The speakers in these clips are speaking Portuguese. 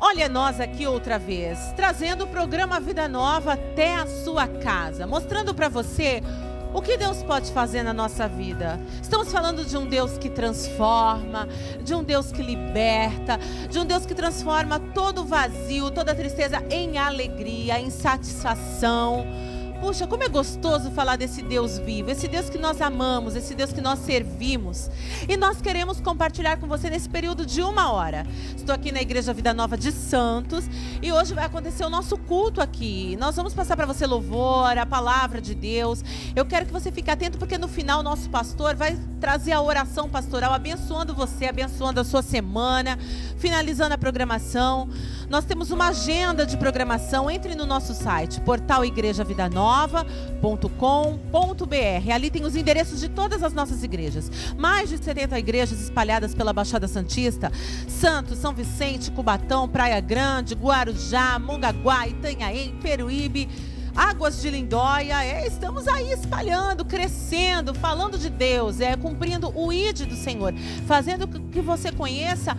Olha nós aqui outra vez, trazendo o programa Vida Nova até a sua casa, mostrando para você o que Deus pode fazer na nossa vida. Estamos falando de um Deus que transforma, de um Deus que liberta, de um Deus que transforma todo vazio, toda tristeza em alegria, em satisfação. Puxa, como é gostoso falar desse Deus vivo, esse Deus que nós amamos, esse Deus que nós servimos. E nós queremos compartilhar com você nesse período de 1 hora. Estou aqui na Igreja Vida Nova de Santos e hoje vai acontecer o nosso culto aqui. Nós vamos passar para você louvor, a palavra de Deus. Eu quero que você fique atento porque no final o nosso pastor vai trazer a oração pastoral, abençoando você, abençoando a sua semana, finalizando a programação. Nós temos uma agenda de programação. Entre no nosso site, portal igrejavidanova.com.br. Ali tem os endereços de todas as nossas igrejas. Mais de 70 igrejas espalhadas pela Baixada Santista, Santos, São Vicente, Cubatão, Praia Grande, Guarujá, Mongaguá, Itanhaém, Peruíbe, Águas de Lindóia. Estamos aí espalhando, crescendo, falando de Deus, cumprindo o ID do Senhor, fazendo que você conheça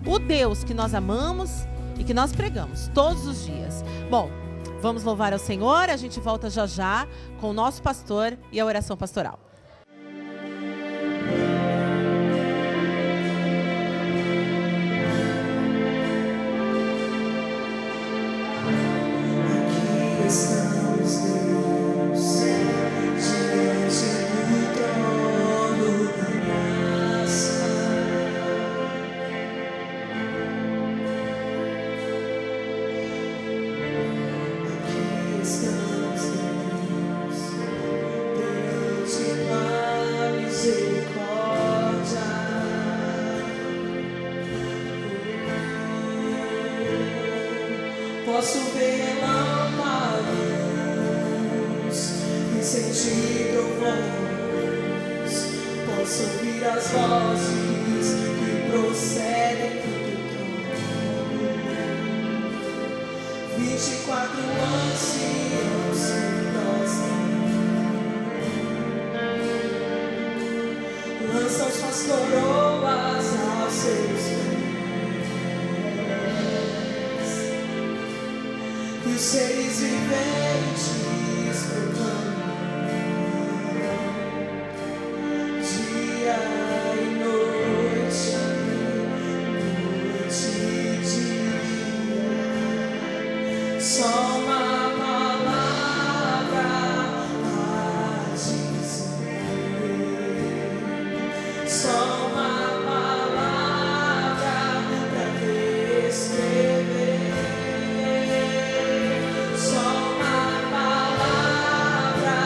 o Deus que nós amamos e que nós pregamos todos os dias. Bom, vamos louvar ao Senhor, a gente volta já já com o nosso pastor e a oração pastoral. Aqui estamos, Deus, diante do trono da graça. Aqui estamos, Deus, perante tua misericórdia. Posso ver relâmpagos e sentir teu voz. Posso ouvir as vozes que procedem do teu trono. 24 anciãos se prostram, lançam suas coroas aos seus pés. E os seres viventes proclamam dia e noite, noite e dia. Só uma palavra a dizer. Só uma palavra para descrever. Só uma palavra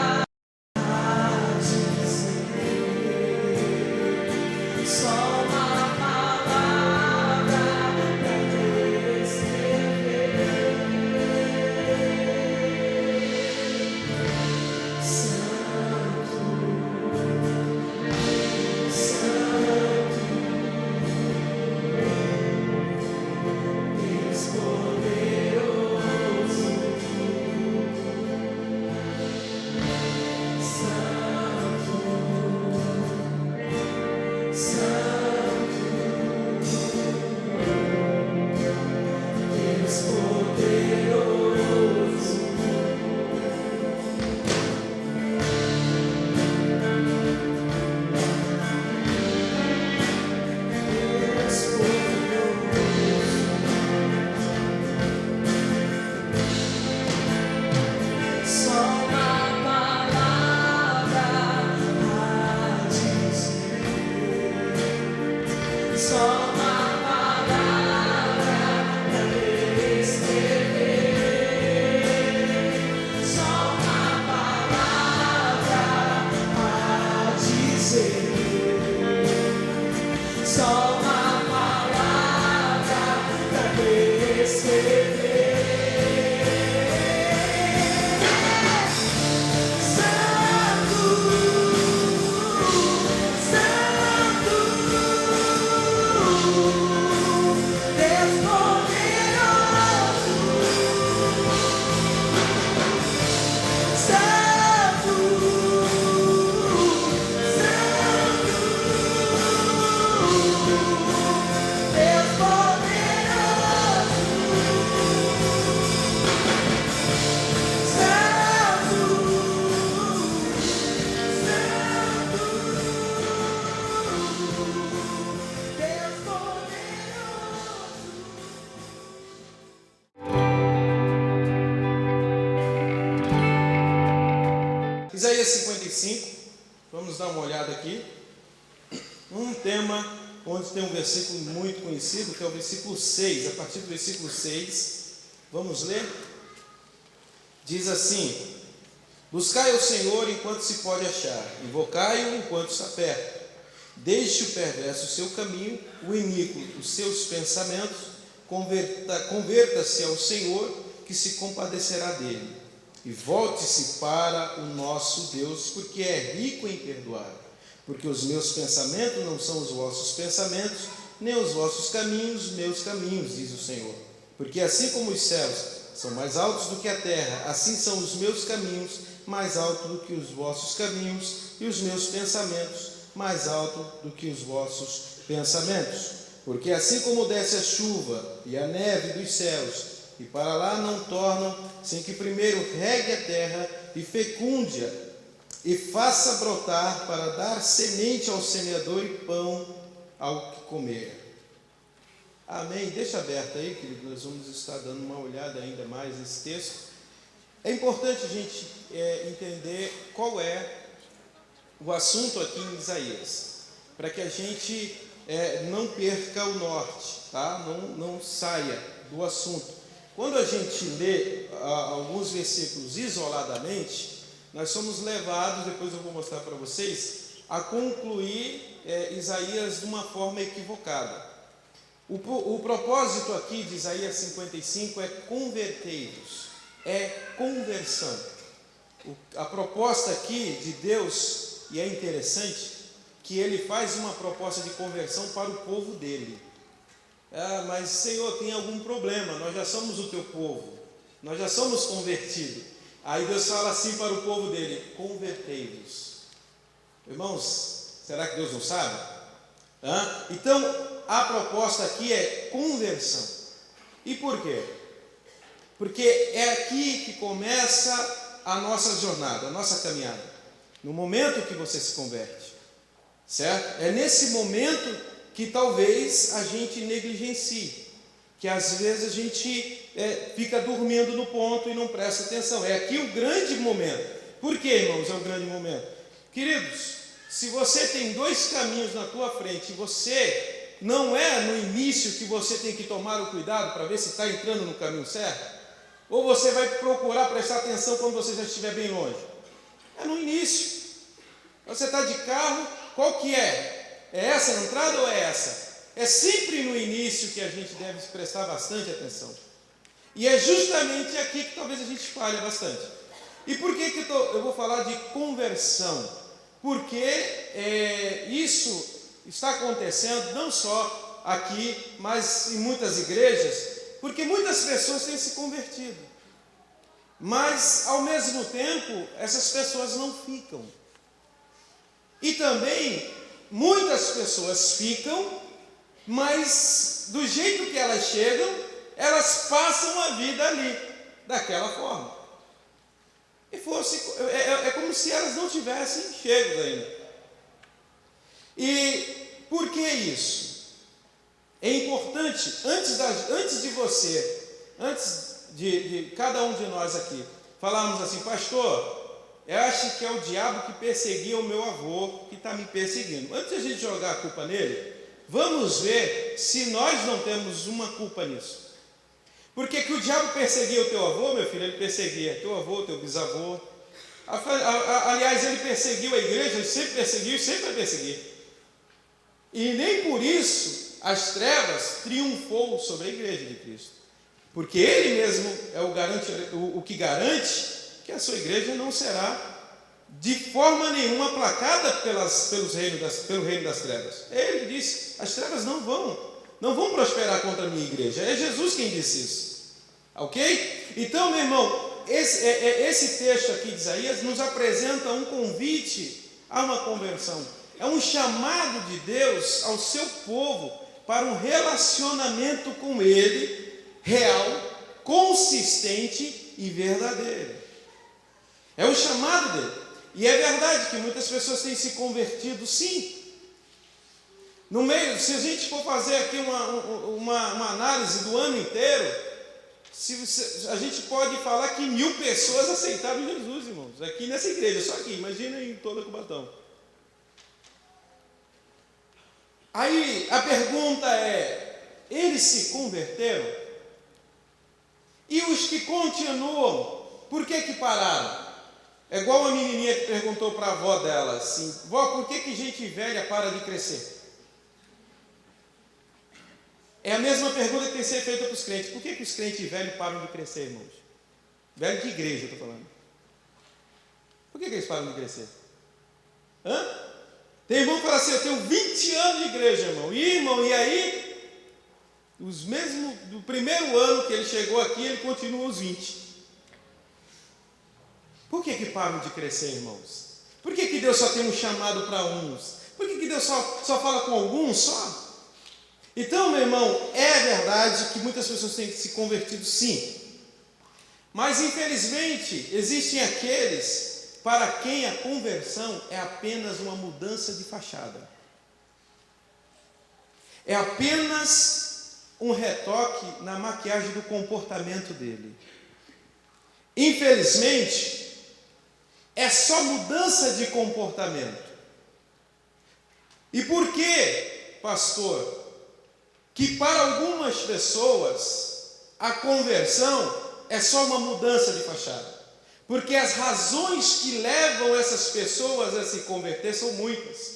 Isaías 55, vamos dar uma olhada aqui. Um tema onde tem um versículo muito conhecido, que é o versículo 6. A partir do versículo 6, vamos ler? Diz assim: buscai ao Senhor enquanto se pode achar, invocai-o enquanto está perto. Deixe o perverso o seu caminho, o iníquo os seus pensamentos, converta-se ao Senhor, que se compadecerá dele, e volte-se para o nosso Deus, porque é rico em perdoar. Porque os meus pensamentos não são os vossos pensamentos, nem os vossos caminhos, meus caminhos, diz o Senhor. Porque assim como os céus são mais altos do que a terra, assim são os meus caminhos mais altos do que os vossos caminhos, e os meus pensamentos mais altos do que os vossos pensamentos. Porque assim como desce a chuva e a neve dos céus, e para lá não tornam, sem que primeiro regue a terra e fecunde-a, e faça brotar para dar semente ao semeador e pão ao que comer. Amém? Deixa aberto aí, querido, nós vamos estar dando uma olhada ainda mais nesse texto. É importante a gente entender qual é o assunto aqui em Isaías, para que a gente não perca o norte, tá? Não saia do assunto. Quando a gente lê alguns versículos isoladamente, nós somos levados, depois eu vou mostrar para vocês, a concluir Isaías de uma forma equivocada. O propósito aqui de Isaías 55 é convertei-vos, é conversão. A proposta aqui de Deus, e é interessante, que ele faz uma proposta de conversão para o povo dele. Mas Senhor, tem algum problema, nós já somos o teu povo, nós já somos convertidos. Aí Deus fala assim para o povo dele: convertei-vos. Irmãos, será que Deus não sabe? Então, a proposta aqui é conversão. E por quê? Porque é aqui que começa a nossa jornada, a nossa caminhada. No momento que você se converte, certo? É nesse momento que talvez a gente negligencie, que às vezes a gente fica dormindo no ponto e não presta atenção. É aqui o grande momento. Por que, irmãos, é o grande momento? Queridos, se você tem dois caminhos na tua frente e você não é no início que você tem que tomar o cuidado para ver se está entrando no caminho certo, ou você vai procurar prestar atenção quando você já estiver bem longe? É no início. Você está de carro, qual que é? É essa a entrada ou é essa? É sempre no início que a gente deve prestar bastante atenção. E é justamente aqui que talvez a gente falhe bastante. E por que eu vou falar de conversão? Porque isso está acontecendo não só aqui, mas em muitas igrejas, porque muitas pessoas têm se convertido. Mas, ao mesmo tempo, essas pessoas não ficam. E também, muitas pessoas ficam, mas do jeito que elas chegam, elas passam a vida ali, daquela forma. E é como se elas não tivessem chegado ainda. E por que isso? É importante, antes de cada um de nós aqui, falarmos assim: pastor, eu acho que é o diabo que perseguia o meu avô que está me perseguindo. Antes de a gente jogar a culpa nele, vamos ver se nós não temos uma culpa nisso. Porque que o diabo perseguia o teu avô, meu filho, ele perseguia teu avô, teu bisavô. Aliás, ele perseguiu a igreja, ele sempre perseguiu e sempre vai perseguir. E nem por isso as trevas triunfou sobre a igreja de Cristo. Porque ele mesmo é o que garante que a sua igreja não será de forma nenhuma aplacada pelo reino das trevas. Ele disse: as trevas não vão prosperar contra a minha igreja. É Jesus quem disse isso. Ok? Então, meu irmão, esse texto aqui de Isaías nos apresenta um convite a uma conversão. É um chamado de Deus ao seu povo para um relacionamento com Ele, real, consistente e verdadeiro. É um chamado dele. E é verdade que muitas pessoas têm se convertido, sim. No meio, se a gente for fazer aqui uma análise do ano inteiro, a gente pode falar que 1000 pessoas aceitaram Jesus, irmãos, aqui nessa igreja, só aqui, imagina em toda Cubatão. Aí a pergunta é: eles se converteram? E os que continuam, por que pararam? É igual a menininha que perguntou para a avó dela assim: vó, por que gente velha para de crescer? É a mesma pergunta que tem que ser feita para os crentes. Por que os crentes velhos param de crescer, irmãos? Velho de igreja, eu estou falando. Por que eles param de crescer? Tem irmão que fala assim: eu tenho 20 anos de igreja, irmão. E aí, os mesmos do primeiro ano que ele chegou aqui, ele continua os 20. Por que param de crescer, irmãos? Por que Deus só tem um chamado para uns? Por que Deus só fala com alguns só? Então, meu irmão, é verdade que muitas pessoas têm se convertido, sim. Mas, infelizmente, existem aqueles para quem a conversão é apenas uma mudança de fachada. É apenas um retoque na maquiagem do comportamento dele. Infelizmente, é só mudança de comportamento. E por que, pastor, que para algumas pessoas a conversão é só uma mudança de fachada? Porque as razões que levam essas pessoas a se converter são muitas.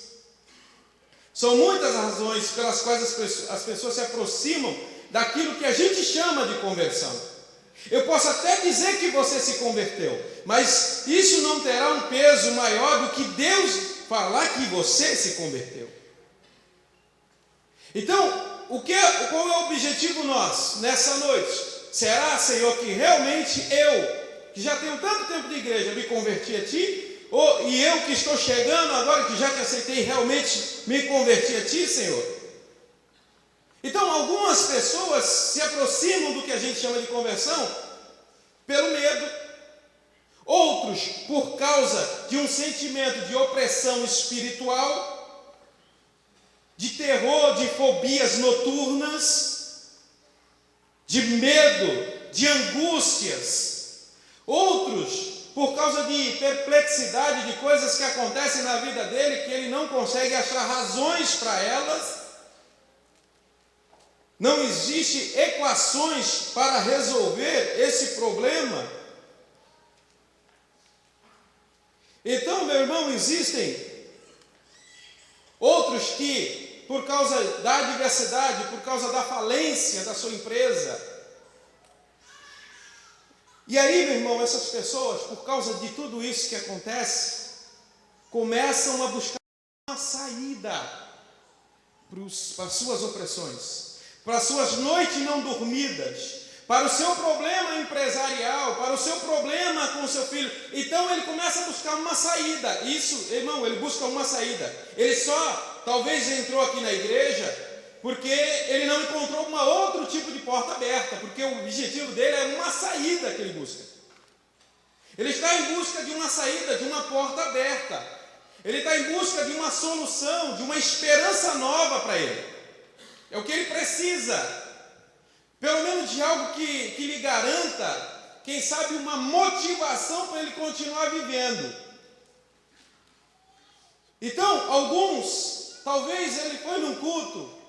São muitas razões pelas quais as pessoas se aproximam daquilo que a gente chama de conversão. Eu posso até dizer que você se converteu, mas isso não terá um peso maior do que Deus falar que você se converteu. Então, qual é o objetivo nosso nessa noite? Será, Senhor, que realmente eu, que já tenho tanto tempo de igreja, me converti a Ti? E eu que estou chegando agora, que já te aceitei, realmente me converti a Ti, Senhor? Então, algumas pessoas se aproximam do que a gente chama de conversão pelo medo. Outros, por causa de um sentimento de opressão espiritual, de terror, de fobias noturnas, de medo, de angústias. Outros, por causa de perplexidade, de coisas que acontecem na vida dele, que ele não consegue achar razões para elas. Não existe equações para resolver esse problema. Então, meu irmão, existem outros que, por causa da adversidade, por causa da falência da sua empresa. E aí, meu irmão, essas pessoas, por causa de tudo isso que acontece, começam a buscar uma saída para as suas opressões, para as suas noites não dormidas, para o seu problema empresarial, para o seu problema com o seu filho. Então ele começa a buscar uma saída. Isso, irmão, ele busca uma saída. Ele só, talvez entrou aqui na igreja porque ele não encontrou um outro tipo de porta aberta, porque o objetivo dele é uma saída que ele busca. Ele está em busca de uma saída, de uma porta aberta. Ele está em busca de uma solução, de uma esperança nova para ele. É o que ele precisa. Pelo menos de algo que lhe garanta, quem sabe, uma motivação para ele continuar vivendo. Então, alguns, talvez ele foi num culto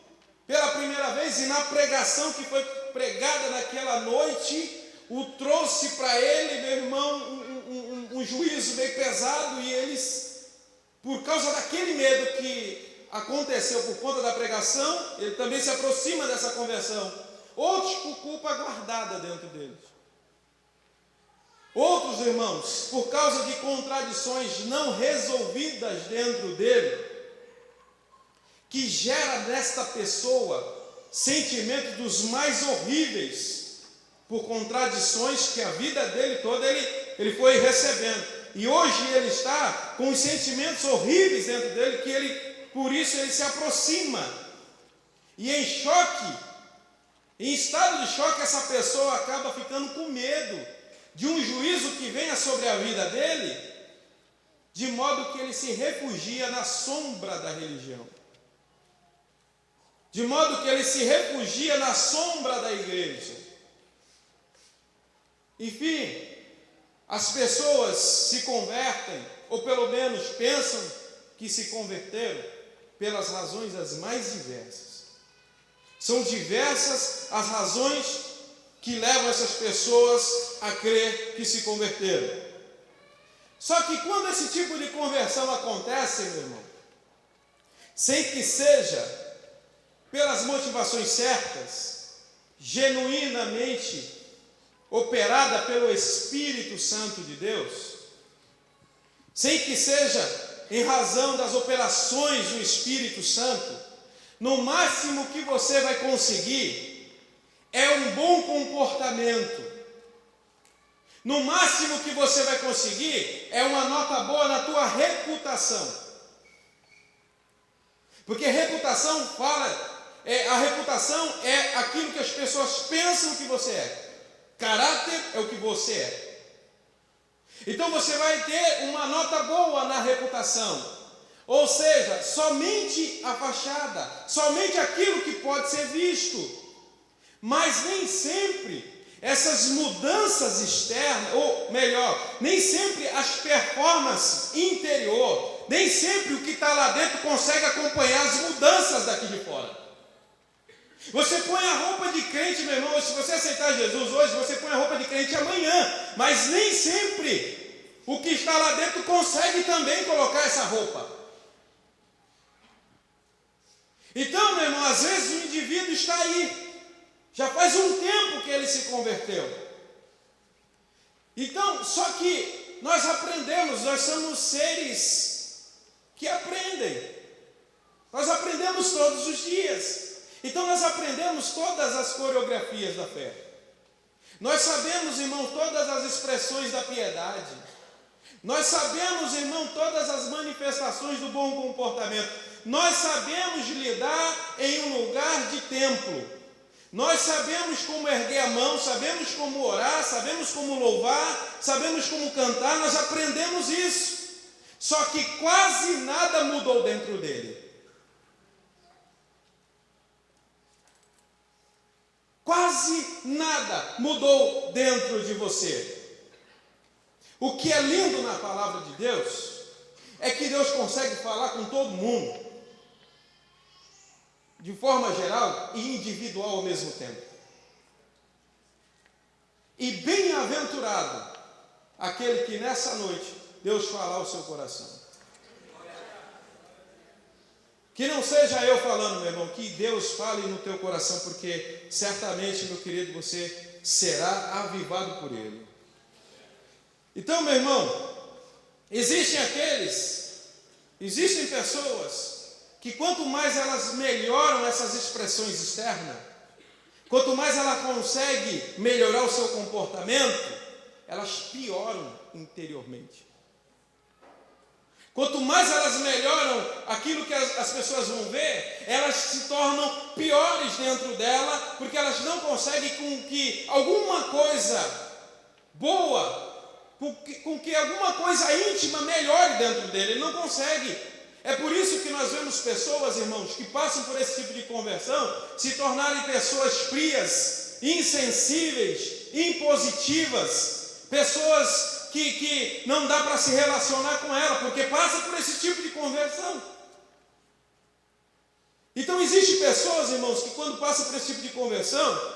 pela primeira vez e na pregação que foi pregada naquela noite, o trouxe para ele, meu irmão, um juízo meio pesado, e eles, por causa daquele medo que aconteceu por conta da pregação, ele também se aproxima dessa conversão. Outros por culpa guardada dentro deles. Outros, irmãos, por causa de contradições não resolvidas dentro dele, que gera nesta pessoa sentimentos dos mais horríveis, por contradições que a vida dele toda ele foi recebendo. E hoje ele está com os sentimentos horríveis dentro dele, que ele, por isso ele se aproxima. E em choque, em estado de choque, essa pessoa acaba ficando com medo de um juízo que venha sobre a vida dele, de modo que ele se refugia na sombra da religião. De modo que ele se refugia na sombra da igreja. Enfim, as pessoas se convertem, ou pelo menos pensam que se converteram, pelas razões as mais diversas. São diversas as razões que levam essas pessoas a crer que se converteram. Só que quando esse tipo de conversão acontece, meu irmão, sem que seja pelas motivações certas, genuinamente operada pelo Espírito Santo de Deus, sem que seja em razão das operações do Espírito Santo, no máximo que você vai conseguir é um bom comportamento. No máximo que você vai conseguir é uma nota boa na tua reputação. Porque reputação a reputação é aquilo que as pessoas pensam que você é. Caráter é o que você é. Então você vai ter uma nota boa na reputação. Ou seja, somente a fachada, somente aquilo que pode ser visto. Mas nem sempre essas mudanças externas, ou melhor, nem sempre as performances interior, nem sempre o que está lá dentro consegue acompanhar as mudanças daqui de fora. Você põe a roupa de crente, meu irmão, se você aceitar Jesus hoje, você põe a roupa de crente amanhã, mas nem sempre o que está lá dentro consegue também colocar essa roupa. Então, meu irmão, às vezes o indivíduo está aí, já faz um tempo que ele se converteu. Então, só que nós aprendemos, nós somos seres que aprendem. Nós aprendemos todos os dias. Então nós aprendemos todas as coreografias da fé. Nós sabemos, irmão, todas as expressões da piedade. Nós sabemos, irmão, todas as manifestações do bom comportamento. Nós sabemos lidar em um lugar de templo. Nós sabemos como erguer a mão, sabemos como orar, sabemos como louvar, sabemos como cantar, nós aprendemos isso. Só que quase nada mudou dentro dele. Quase nada mudou dentro de você. O que é lindo na palavra de Deus é que Deus consegue falar com todo mundo, de forma geral e individual ao mesmo tempo. E bem-aventurado aquele que nessa noite Deus falar ao seu coração. Que não seja eu falando, meu irmão, que Deus fale no teu coração, porque certamente, meu querido, você será avivado por Ele. Então, meu irmão, existem pessoas que quanto mais elas melhoram essas expressões externas, quanto mais ela consegue melhorar o seu comportamento, elas pioram interiormente. Quanto mais elas melhoram aquilo que as pessoas vão ver, elas se tornam piores dentro dela, porque elas não conseguem com que alguma coisa boa, com que alguma coisa íntima melhore dentro dele. Ele não consegue. É por isso que nós vemos pessoas, irmãos, que passam por esse tipo de conversão, se tornarem pessoas frias, insensíveis, impositivas, pessoas que não dá para se relacionar com ela, porque passa por esse tipo de conversão. Então existem pessoas, irmãos, que quando passam por esse tipo de conversão,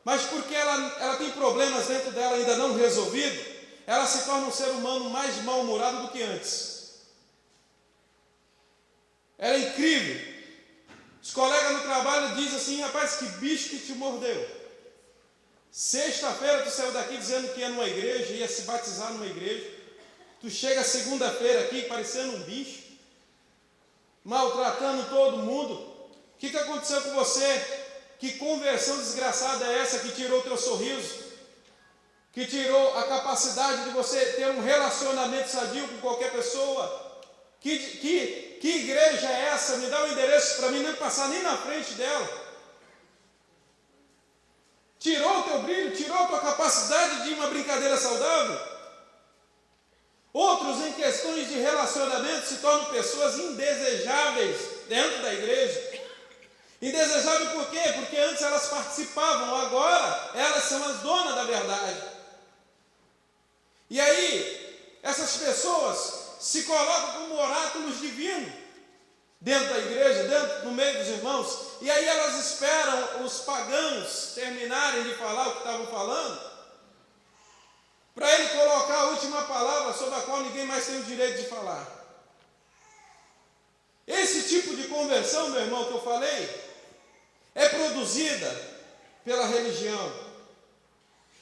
mas porque ela tem problemas dentro dela ainda não resolvidos, ela se torna um ser humano mais mal-humorado do que antes. Ela é incrível. Os colegas no trabalho dizem assim: rapaz, que bicho que te mordeu. Sexta-feira tu saiu daqui dizendo que ia numa igreja, ia se batizar numa igreja. Tu chega segunda-feira aqui parecendo um bicho, maltratando todo mundo. O que aconteceu com você? Que conversão desgraçada é essa que tirou o teu sorriso? Que tirou a capacidade de você ter um relacionamento sadio com qualquer pessoa? Que igreja é essa? Me dá o endereço para mim não passar nem na frente dela. Tirou o teu brilho, tirou a tua capacidade de uma brincadeira saudável. Outros, em questões de relacionamento, se tornam pessoas indesejáveis dentro da igreja. Indesejável por quê? Porque antes elas participavam, agora elas são as donas da verdade. E aí, essas pessoas se colocam como oráculos divinos dentro da igreja, no meio dos irmãos, e aí elas esperam os pagãos terminarem de falar o que estavam falando, para ele colocar a última palavra sobre a qual ninguém mais tem o direito de falar. Esse tipo de conversão, meu irmão, que eu falei, é produzida pela religião.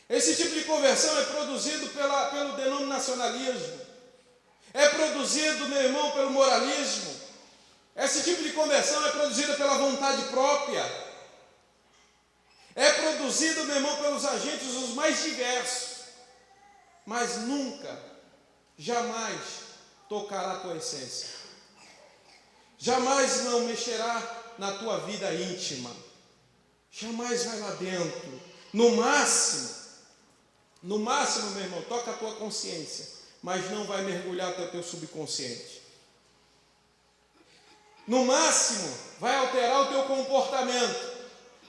Esse tipo de conversão é produzido pelo denominacionalismo. É produzido, meu irmão, pelo moralismo. Esse tipo de conversão é produzida pela vontade própria. É produzido, meu irmão, pelos agentes os mais diversos. Mas nunca, jamais tocará a tua essência. Jamais não mexerá na tua vida íntima. Jamais vai lá dentro. No máximo, meu irmão, toca a tua consciência, mas não vai mergulhar até o teu subconsciente. No máximo, vai alterar o teu comportamento,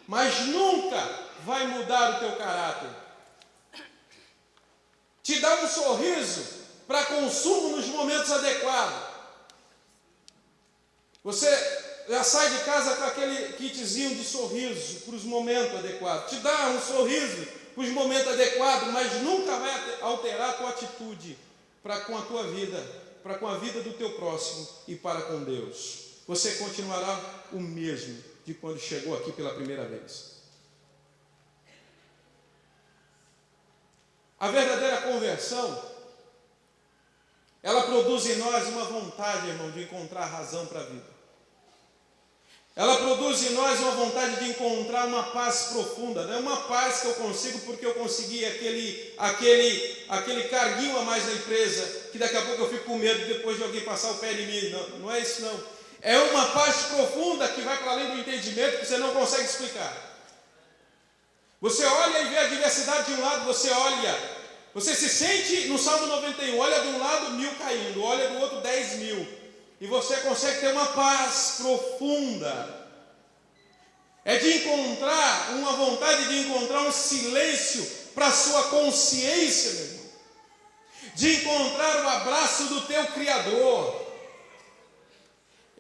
mas nunca vai mudar o teu caráter. Te dá um sorriso para consumo nos momentos adequados. Você já sai de casa com aquele kitzinho de sorriso para os momentos adequados. Te dá um sorriso para os momentos adequados, mas nunca vai alterar a tua atitude para com a tua vida, para com a vida do teu próximo e para com Deus. Você continuará o mesmo de quando chegou aqui pela primeira vez. A verdadeira conversão, ela produz em nós uma vontade, irmão, de encontrar razão para a vida. Ela produz em nós uma vontade de encontrar uma paz profunda. Não é uma paz que eu consigo porque eu consegui aquele carguinho a mais na empresa, que daqui a pouco eu fico com medo depois de alguém passar o pé em mim. Não é isso não. É uma paz profunda que vai para além do entendimento, que você não consegue explicar. Você olha e vê a diversidade de um lado, você se sente no Salmo 91, olha de um lado 1000 caindo, olha do outro 10.000. E você consegue ter uma paz profunda. É de encontrar, uma vontade de encontrar um silêncio para a sua consciência, meu irmão. De encontrar o abraço do teu Criador.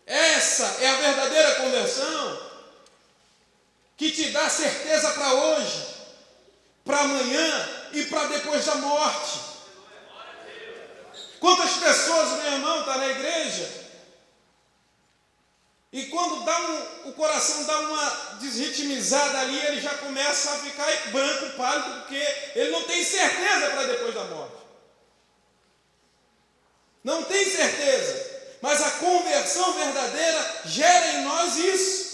Essa é a verdadeira conversão que te dá certeza para hoje, para amanhã e para depois da morte. Quantas pessoas, meu irmão, estão na igreja e quando o coração dá uma desritmizada ali, ele já começa a ficar branco, pálido, porque ele não tem certeza para depois da morte. Não tem certeza. Mas a conversão verdadeira gera em nós isso.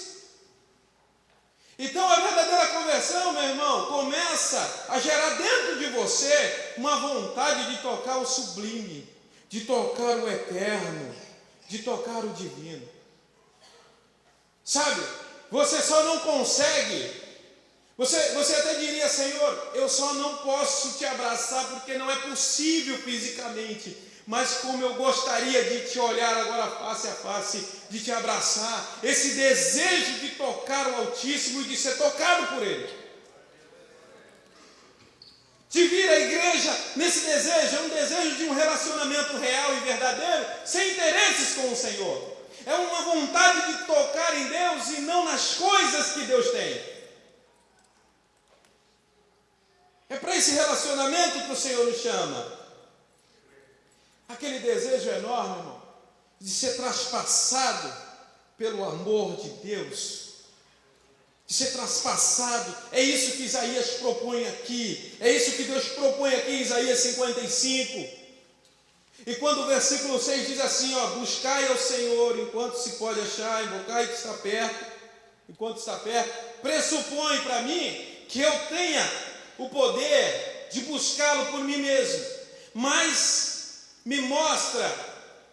Então a verdadeira conversão, meu irmão, começa a gerar dentro de você uma vontade de tocar o sublime, de tocar o eterno, de tocar o divino. Sabe, você só não consegue, você até diria, Senhor, eu só não posso te abraçar porque não é possível fisicamente, mas como eu gostaria de te olhar agora face a face, de te abraçar, esse desejo de tocar o Altíssimo e de ser tocado por Ele. De vir à igreja nesse desejo, é um desejo de um relacionamento real e verdadeiro, sem interesses com o Senhor. É uma vontade de tocar em Deus e não nas coisas que Deus tem. É para esse relacionamento que o Senhor nos chama. Aquele desejo enorme, irmão, de ser traspassado pelo amor de Deus. De ser traspassado. É isso que Isaías propõe aqui. É isso que Deus propõe aqui em Isaías 55. E quando o versículo 6 diz assim, buscai ao Senhor enquanto se pode achar, invocai que está perto, enquanto está perto, pressupõe para mim que eu tenha o poder de buscá-lo por mim mesmo, mas me mostra,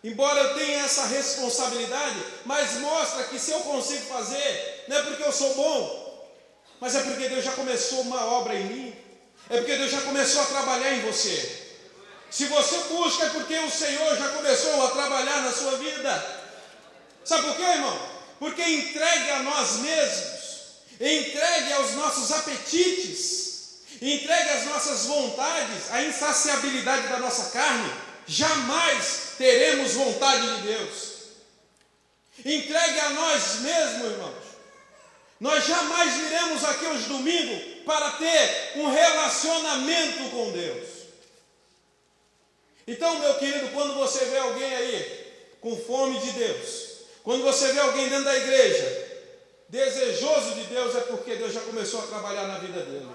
embora eu tenha essa responsabilidade, mas mostra que se eu consigo fazer, não é porque eu sou bom, mas é porque Deus já começou uma obra em mim, é porque Deus já começou a trabalhar em você. Se você busca é porque o Senhor já começou a trabalhar na sua vida. Sabe por quê, irmão? Porque entregue a nós mesmos, entregue aos nossos apetites, entregue as nossas vontades, a insaciabilidade da nossa carne, jamais teremos vontade de Deus. Entregue a nós mesmos, irmãos. Nós jamais viremos aqui aos domingos para ter um relacionamento com Deus. Então, meu querido, quando você vê alguém aí com fome de Deus, quando você vê alguém dentro da igreja desejoso de Deus, é porque Deus já começou a trabalhar na vida dele.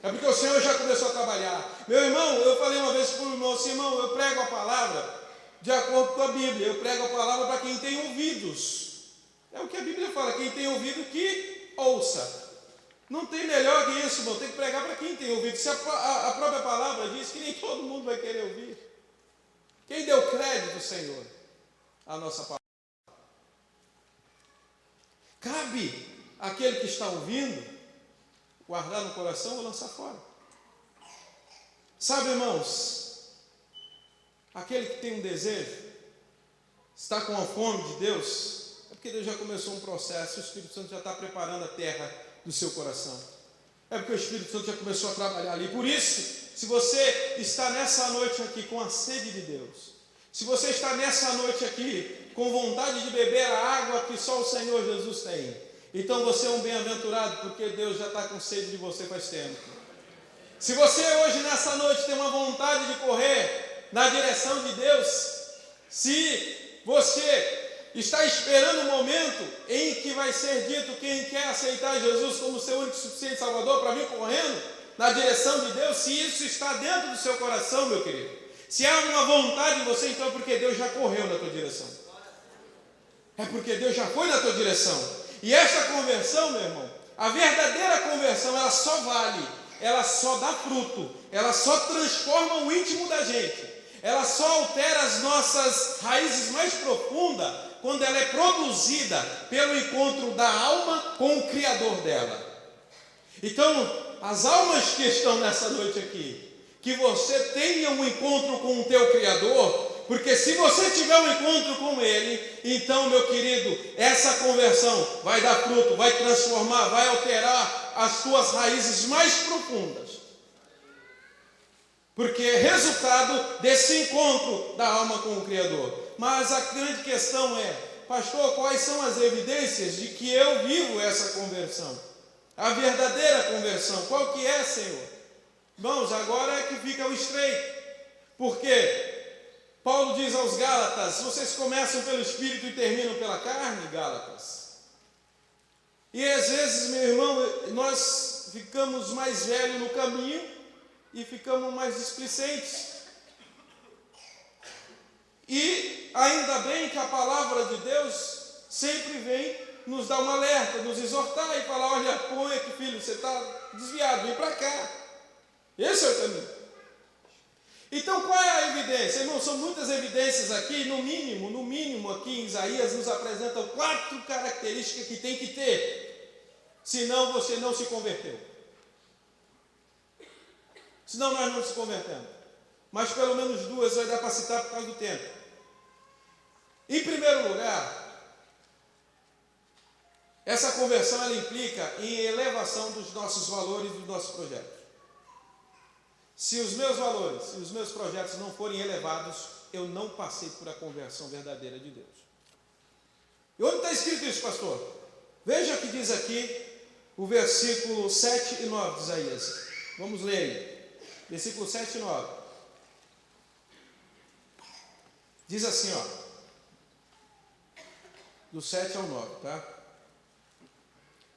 É porque o Senhor já começou a trabalhar. Meu irmão, eu falei uma vez para o irmão assim, irmão, eu prego a palavra de acordo com a Bíblia. Eu prego a palavra para quem tem ouvidos. É o que a Bíblia fala, quem tem ouvido que ouça. Não tem melhor que isso, irmão. Tem que pregar para quem tem ouvido. Se a própria palavra diz que nem todo mundo vai querer ouvir. Quem deu crédito, Senhor, à nossa palavra? Cabe àquele que está ouvindo guardar no coração ou lançar fora. Sabe, irmãos, aquele que tem um desejo, está com a fome de Deus, é porque Deus já começou um processo, o Espírito Santo já está preparando a terra do seu coração. É porque o Espírito Santo já começou a trabalhar ali. Por isso, se você está nessa noite aqui com a sede de Deus, se você está nessa noite aqui com vontade de beber a água que só o Senhor Jesus tem, então você é um bem-aventurado, porque Deus já está com sede de você faz tempo. Se você hoje nessa noite tem uma vontade de correr na direção de Deus, se você está esperando o momento em que vai ser dito quem quer aceitar Jesus como seu único e suficiente Salvador para vir correndo na direção de Deus, se isso está dentro do seu coração, meu querido, se há uma vontade em você, então é porque Deus já correu na tua direção. É porque Deus já foi na tua direção. E esta conversão, meu irmão, a verdadeira conversão, ela só vale, ela só dá fruto, ela só transforma o íntimo da gente, ela só altera as nossas raízes mais profundas quando ela é produzida pelo encontro da alma com o Criador dela. Então, as almas que estão nessa noite aqui, que você tenha um encontro com o teu Criador, porque se você tiver um encontro com Ele, então, meu querido, essa conversão vai dar fruto, vai transformar, vai alterar as tuas raízes mais profundas. Porque é resultado desse encontro da alma com o Criador. Mas a grande questão é, pastor, quais são as evidências de que eu vivo essa conversão? A verdadeira conversão, qual que é, Senhor? Irmãos, agora é que fica o estreito. Por quê? Paulo diz aos Gálatas, vocês começam pelo Espírito e terminam pela carne, Gálatas. E às vezes, meu irmão, nós ficamos mais velhos no caminho e ficamos mais displicentes. E ainda bem que a palavra de Deus sempre vem nos dar um alerta, nos exortar e falar, olha, põe aqui, filho, você está desviado, vem para cá. Esse é o caminho. Então, qual é a evidência? Irmão, são muitas evidências aqui, no mínimo aqui em Isaías nos apresentam 4 características que tem que ter, senão você não se converteu. Senão nós não nos convertemos. Mas pelo menos 2 vai dar para citar por causa do tempo. Em primeiro lugar, essa conversão ela implica em elevação dos nossos valores e dos nossos projetos. Se os meus valores e os meus projetos não forem elevados, eu não passei por a conversão verdadeira de Deus. E onde está escrito isso, pastor? Veja o que diz aqui o versículo 7 e 9 de Isaías. Vamos ler aí. Versículo 7 e 9. Diz assim, ó. Do 7 ao 9, tá?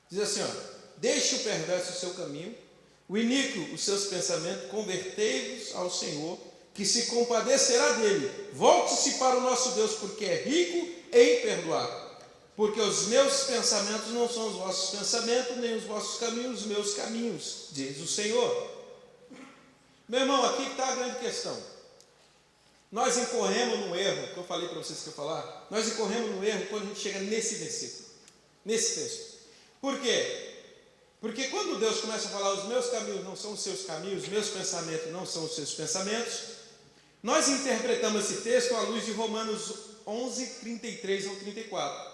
Diz assim, ó. Deixe o perverso o seu caminho, o iníquo os seus pensamentos, convertei-vos ao Senhor, que se compadecerá dele. Volte-se para o nosso Deus, porque é rico em perdoar. Porque os meus pensamentos não são os vossos pensamentos, nem os vossos caminhos, os meus caminhos, diz o Senhor. Meu irmão, aqui está a grande questão. Nós incorremos no erro, que eu falei para vocês que eu falar, nós incorremos no erro quando a gente chega nesse versículo, nesse texto. Por quê? Porque quando Deus começa a falar, os meus caminhos não são os seus caminhos, os meus pensamentos não são os seus pensamentos, nós interpretamos esse texto à luz de Romanos 11, 33 ao 34,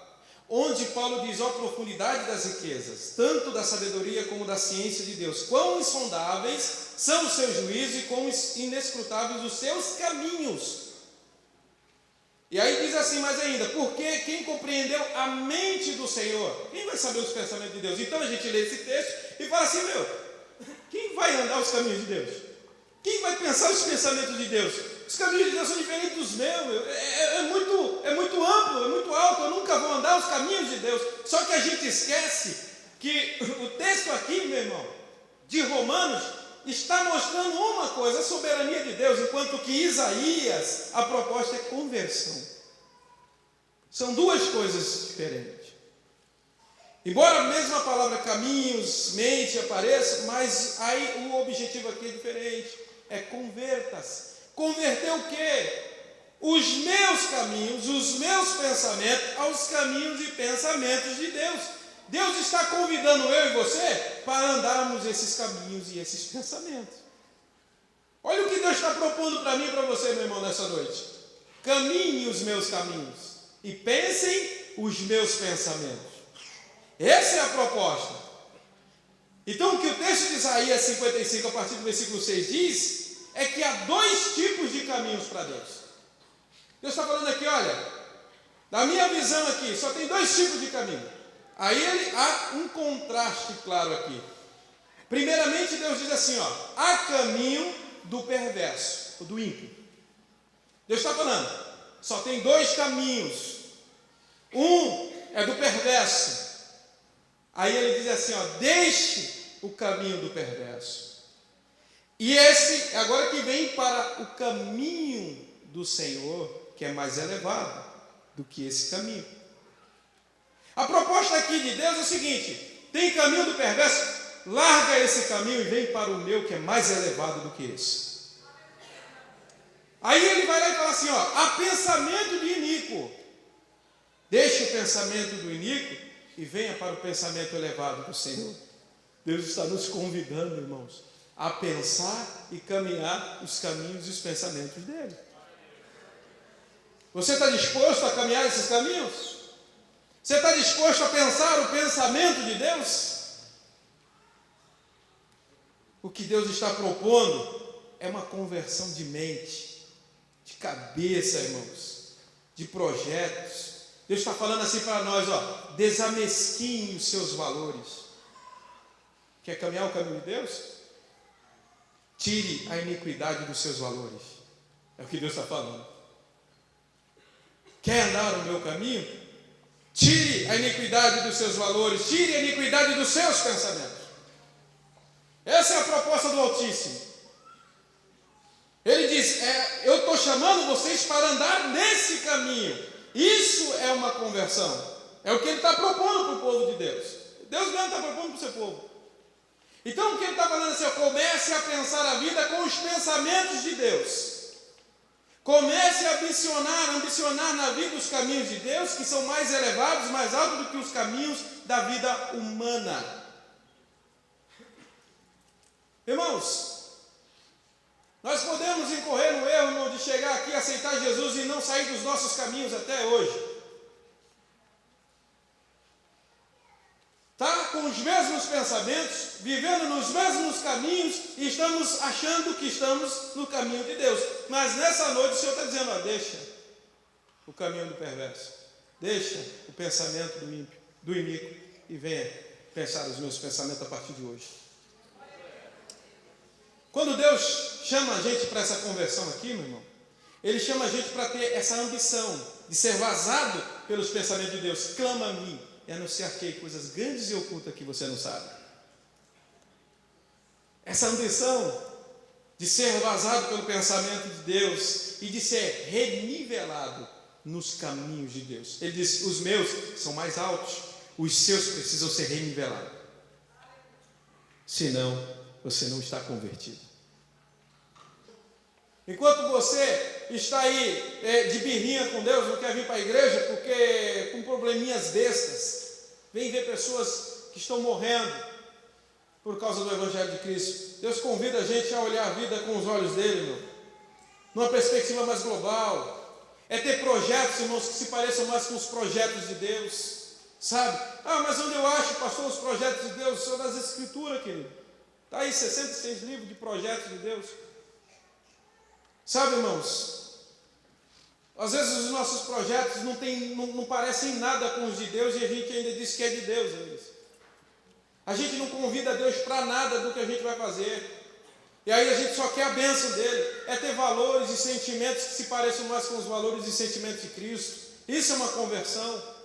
onde Paulo diz: ó, profundidade das riquezas, tanto da sabedoria como da ciência de Deus, quão insondáveis são os seus juízos e quão inescrutáveis os seus caminhos. E aí diz assim mais ainda: porque quem compreendeu a mente do Senhor? Quem vai saber os pensamentos de Deus? Então a gente lê esse texto e fala assim: quem vai andar os caminhos de Deus? Quem vai pensar os pensamentos de Deus? Os caminhos de Deus são diferentes dos meus. É muito amplo, é muito alto. Eu nunca vou andar os caminhos de Deus. Só que a gente esquece que o texto aqui, meu irmão, de Romanos, está mostrando uma coisa: a soberania de Deus, enquanto que Isaías, a proposta é conversão. São duas coisas diferentes. Embora a mesma palavra caminhos, mente apareça, mas aí o objetivo aqui é diferente. É converta-se. Converter o quê? Os meus caminhos, os meus pensamentos aos caminhos e pensamentos de Deus. Deus está convidando eu e você para andarmos esses caminhos e esses pensamentos. Olha o que Deus está propondo para mim e para você, meu irmão, nessa noite. Caminhem os meus caminhos e pensem os meus pensamentos. Essa é a proposta. Então, o que o texto de Isaías 55, a partir do versículo 6 diz, é que há dois tipos de caminhos para Deus. Deus está falando aqui: olha, da minha visão aqui, só tem dois tipos de caminho. Aí há um contraste claro aqui. Primeiramente, Deus diz assim: há caminho do perverso, ou do ímpio. Deus está falando, só tem dois caminhos. Um é do perverso. Aí ele diz assim: deixe o caminho do perverso. E esse, agora que vem para o caminho do Senhor, que é mais elevado do que esse caminho. A proposta aqui de Deus é o seguinte: tem caminho do perverso, larga esse caminho e vem para o meu, que é mais elevado do que esse. Aí ele vai lá e fala assim: há pensamento de iníquo, deixe o pensamento do iníquo e venha para o pensamento elevado do Senhor. Deus está nos convidando, irmãos, a pensar e caminhar os caminhos e os pensamentos dele. Você está disposto a caminhar esses caminhos? Você está disposto a pensar o pensamento de Deus? O que Deus está propondo é uma conversão de mente, de cabeça, irmãos, de projetos. Deus está falando assim para nós: desamesquinhe os seus valores. Quer caminhar o caminho de Deus? Tire a iniquidade dos seus valores. É o que Deus está falando. Quer andar o meu caminho? Tire a iniquidade dos seus valores. Tire a iniquidade dos seus pensamentos. Essa é a proposta do Altíssimo. Ele diz: eu estou chamando vocês para andar nesse caminho. Isso é uma conversão. É o que ele está propondo para o povo de Deus. Deus mesmo está propondo para o seu povo. Então o que ele está falando assim: comece a pensar a vida com os pensamentos de Deus. Comece a ambicionar na vida os caminhos de Deus, que são mais elevados, mais altos do que os caminhos da vida humana. Irmãos, nós podemos incorrer no erro, irmão, de chegar aqui, aceitar Jesus e não sair dos nossos caminhos até hoje. Está com os mesmos pensamentos, vivendo nos mesmos caminhos e estamos achando que estamos no caminho de Deus. Mas nessa noite o Senhor está dizendo: deixa o caminho do perverso, deixa o pensamento do ímpio, do iníquo, e venha pensar os meus pensamentos a partir de hoje. Quando Deus chama a gente para essa conversão aqui, meu irmão, Ele chama a gente para ter essa ambição de ser vazado pelos pensamentos de Deus. Clama a mim, e anunciar que coisas grandes e ocultas que você não sabe. Essa ambição de ser vazado pelo pensamento de Deus e de ser renivelado nos caminhos de Deus. Ele diz: os meus são mais altos, os seus precisam ser renivelados. Senão, você não está convertido. Enquanto você está aí de birrinha com Deus, não quer vir para a igreja porque com probleminhas bestas, vem ver pessoas que estão morrendo por causa do Evangelho de Cristo. Deus convida a gente a olhar a vida com os olhos dele, irmão, numa perspectiva mais global. É ter projetos, irmãos, que se pareçam mais com os projetos de Deus. Sabe? Mas onde eu acho, pastor, os projetos de Deus? São das Escrituras, querido. Está aí 66 livros de projetos de Deus. Sabe, irmãos? Às vezes os nossos projetos não parecem nada com os de Deus e a gente ainda diz que é de Deus. A gente não convida Deus para nada do que a gente vai fazer. E aí a gente só quer a bênção dele. É ter valores e sentimentos que se pareçam mais com os valores e sentimentos de Cristo. Isso é uma conversão.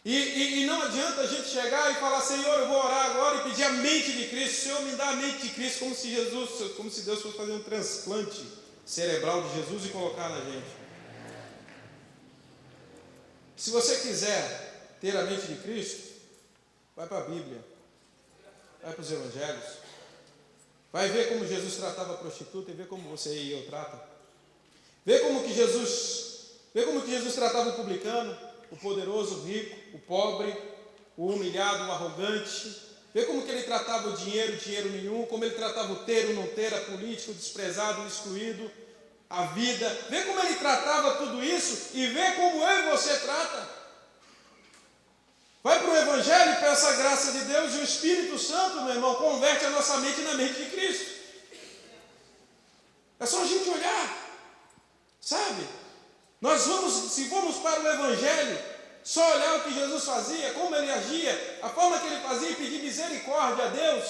E não adianta a gente chegar e falar: Senhor, eu vou orar agora e pedir a mente de Cristo. Senhor, me dá a mente de Cristo, como se Deus fosse fazer um transplante cerebral de Jesus e colocar na gente. Se você quiser ter a mente de Cristo, vai para a Bíblia, vai para os Evangelhos, vai ver como Jesus tratava a prostituta e vê como você e eu tratam. Vê como que Jesus tratava o publicano, o poderoso, o rico, o pobre, o humilhado, o arrogante. Vê como que ele tratava o dinheiro nenhum, como ele tratava o ter, o não ter, a política, o desprezado, o excluído, a vida. Vê como ele tratava tudo isso e vê como eu e você trata. Vai para o Evangelho e peça a graça de Deus e o Espírito Santo, meu irmão, converte a nossa mente na mente de Cristo. É só a gente olhar, sabe? Se formos para o Evangelho, só olhar o que Jesus fazia, como ele agia, a forma que ele fazia e pedir misericórdia a Deus,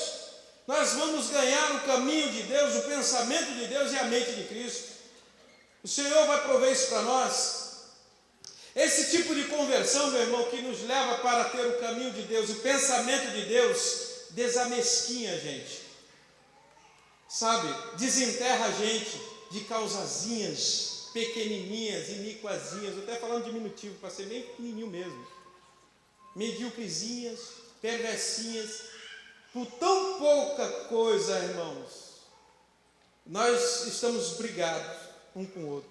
nós vamos ganhar o caminho de Deus, o pensamento de Deus e a mente de Cristo. O Senhor vai prover isso para nós. Esse tipo de conversão, meu irmão, que nos leva para ter o caminho de Deus, o pensamento de Deus, desamesquinha a gente, sabe? Desenterra a gente de causazinhas pequenininhas, iniquazinhas, eu até falando diminutivo, para ser bem pequenininho mesmo, medíocrezinhas, perversinhas, por tão pouca coisa, irmãos, nós estamos brigados um com o outro.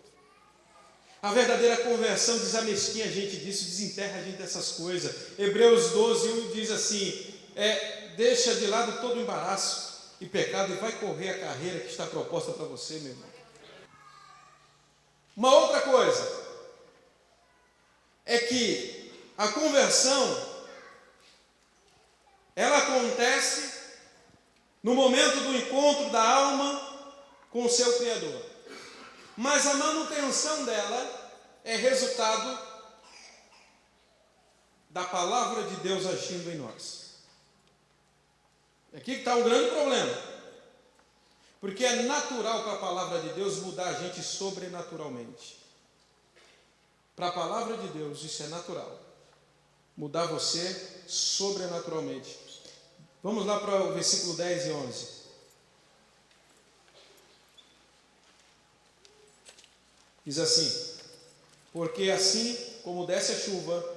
A verdadeira conversão desamesquinha a gente disso, desenterra a gente dessas coisas. Hebreus 12:1 diz assim: deixa de lado todo embaraço e pecado e vai correr a carreira que está proposta para você, meu irmão. Uma outra coisa é que a conversão, ela acontece no momento do encontro da alma com o seu Criador. Mas a manutenção dela é resultado da palavra de Deus agindo em nós. Aqui está um grande problema. Porque é natural para a palavra de Deus mudar a gente sobrenaturalmente. Para a palavra de Deus isso é natural. Mudar você sobrenaturalmente. Vamos lá para o versículo 10 e 11. Diz assim: porque assim como desce a chuva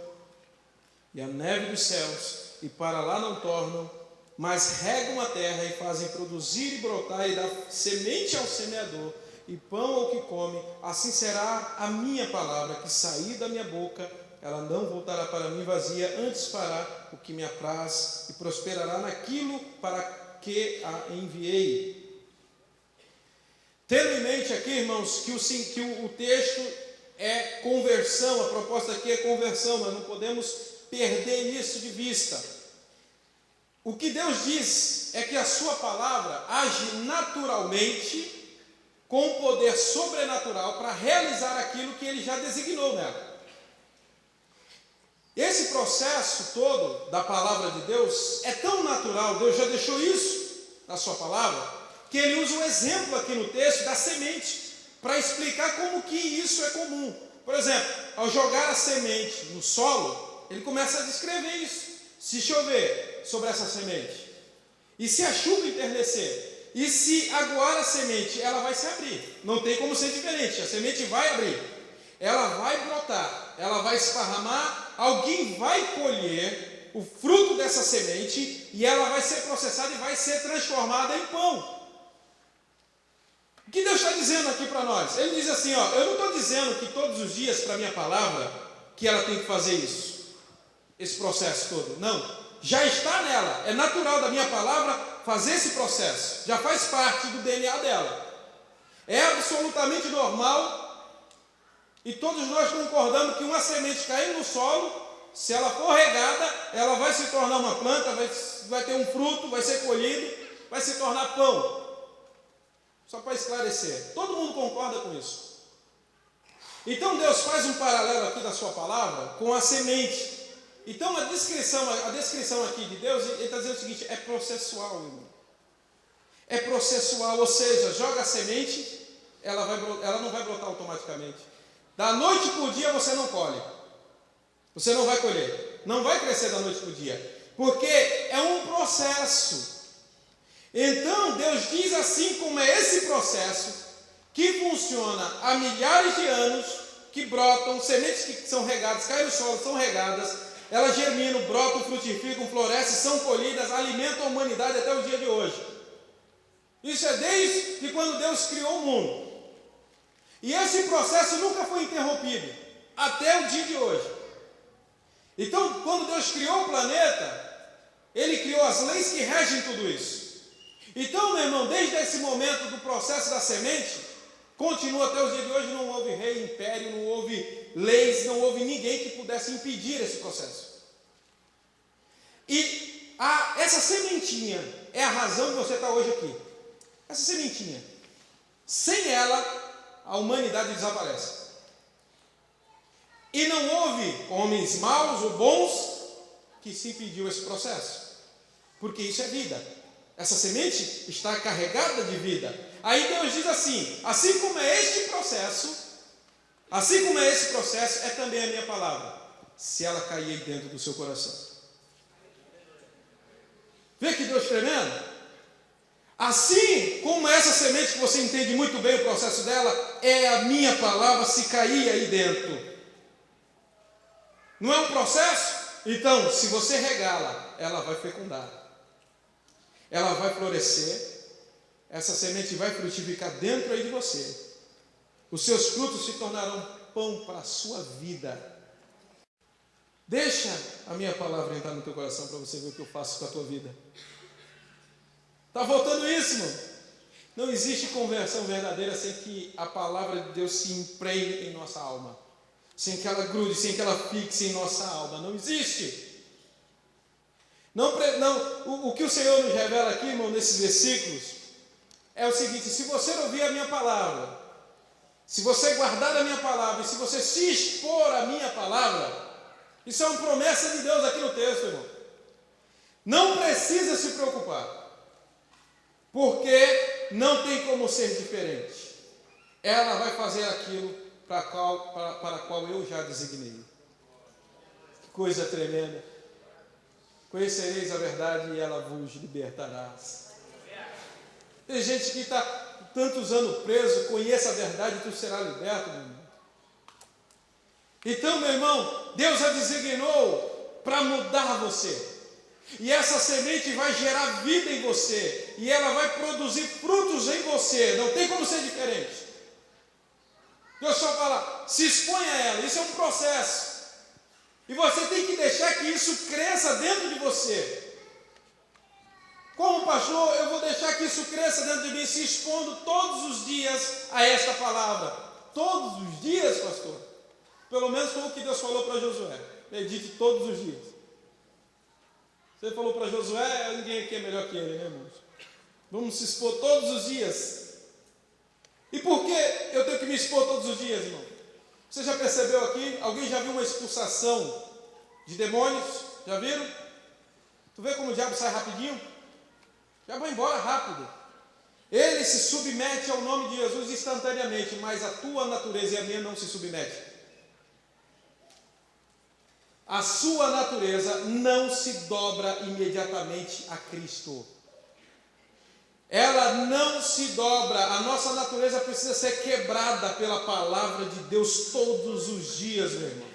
e a neve dos céus, e para lá não tornam, mas regam a terra e fazem produzir e brotar e dar semente ao semeador e pão ao que come, assim será a minha palavra que sair da minha boca. Ela não voltará para mim vazia, antes fará o que me apraz e prosperará naquilo para que a enviei. Tendo em mente aqui, irmãos, que o texto é conversão, a proposta aqui é conversão, nós não podemos perder isso de vista. O que Deus diz é que a sua palavra age naturalmente, com poder sobrenatural, para realizar aquilo que ele já designou nela. Esse processo todo da palavra de Deus é tão natural, Deus já deixou isso na sua palavra, que ele usa um exemplo aqui no texto da semente, para explicar como que isso é comum. Por exemplo, ao jogar a semente no solo, ele começa a descrever isso. Se chover sobre essa semente, e se a chuva enternecer, e se aguar a semente, ela vai se abrir. Não tem como ser diferente, a semente vai abrir, ela vai brotar, ela vai esparramar, alguém vai colher o fruto dessa semente, e ela vai ser processada e vai ser transformada em pão. O que Deus está dizendo aqui para nós? Ele diz assim, eu não estou dizendo que todos os dias para a minha palavra, que ela tem que fazer isso, esse processo todo. Não, já está nela, é natural da minha palavra fazer esse processo, já faz parte do DNA dela, é absolutamente normal, e todos nós concordamos que uma semente caindo no solo, se ela for regada, ela vai se tornar uma planta, vai ter um fruto, vai ser colhido, vai se tornar pão. Só para esclarecer, todo mundo concorda com isso. Então Deus faz um paralelo aqui da sua palavra com a semente. Então a descrição aqui de Deus, ele está dizendo o seguinte, é processual, irmão. É processual, ou seja, joga a semente, ela não vai brotar automaticamente. Da noite para o dia você não colhe. Você não vai colher. Não vai crescer da noite para o dia. Porque é um processo. Então Deus diz assim como é esse processo que funciona há milhares de anos, que brotam, sementes que são regadas, caem no solo, são regadas, elas germinam, brotam, frutificam, florescem, são colhidas, alimentam a humanidade até o dia de hoje. Isso é desde quando Deus criou o mundo. E esse processo nunca foi interrompido, até o dia de hoje. Então, quando Deus criou o planeta, Ele criou as leis que regem tudo isso. Então, meu irmão, desde esse momento do processo da semente, continua até os dias de hoje, não houve rei, império, não houve leis, não houve ninguém que pudesse impedir esse processo. E essa sementinha é a razão de você estar hoje aqui. Essa sementinha. Sem ela, a humanidade desaparece. E não houve homens maus ou bons que se impediu esse processo. Porque isso é vida. Essa semente está carregada de vida. Aí Deus diz assim como é esse processo, é também a minha palavra, se ela cair aí dentro do seu coração. Vê que Deus tremendo? Assim como essa semente que você entende muito bem o processo dela, é a minha palavra se cair aí dentro. Não é um processo? Então, se você regá-la, ela vai fecundar. Ela vai florescer, essa semente vai frutificar dentro aí de você. Os seus frutos se tornarão pão para a sua vida. Deixa a minha palavra entrar no teu coração para você ver o que eu faço com a tua vida. Está faltando isso, irmão? Não existe conversão verdadeira sem que a palavra de Deus se impregne em nossa alma. Sem que ela grude, sem que ela fixe em nossa alma. Não existe. O que o Senhor nos revela aqui, irmão, nesses versículos, é o seguinte: se você ouvir a minha palavra, se você guardar a minha palavra, e se você se expor à minha palavra, isso é uma promessa de Deus aqui no texto, irmão. Não precisa se preocupar, porque não tem como ser diferente. Ela vai fazer aquilo para a qual eu já designei. Que coisa tremenda. Conhecereis a verdade e ela vos libertará. Tem gente que está tantos anos preso, conheça a verdade e tu será liberto, meu irmão. Então, meu irmão, Deus a designou para mudar você. E essa semente vai gerar vida em você. E ela vai produzir frutos em você. Não tem como ser diferente. Deus só fala, se expõe a ela. Isso é um processo. E você tem que deixar que isso cresça dentro de você. Como pastor, eu vou deixar que isso cresça dentro de mim, se expondo todos os dias a esta palavra. Todos os dias, pastor. Pelo menos foi o que Deus falou para Josué. Medite todos os dias. Você falou para Josué, ninguém aqui é melhor que ele, né, irmãos? Vamos se expor todos os dias. E por que eu tenho que me expor todos os dias, irmão? Você já percebeu aqui? Alguém já viu uma expulsação de demônios? Já viram? Tu vê como o diabo sai rapidinho? Já vai embora rápido. Ele se submete ao nome de Jesus instantaneamente, mas a tua natureza e a minha não se submete. A sua natureza não se dobra imediatamente a Cristo. Ela não se dobra. A nossa natureza precisa ser quebrada pela palavra de Deus todos os dias, meu irmão.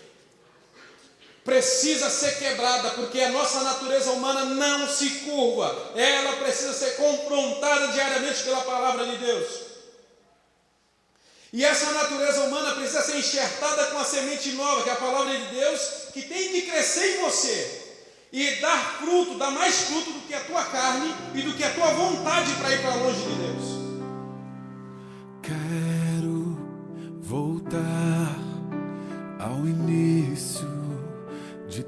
Precisa ser quebrada, porque a nossa natureza humana não se curva. Ela precisa ser confrontada diariamente pela palavra de Deus. E essa natureza humana precisa ser enxertada com a semente nova, que é a palavra de Deus, que tem que crescer em você. E dar fruto, dar mais fruto do que a tua carne e do que a tua vontade para ir para longe de Deus. Quero voltar ao início de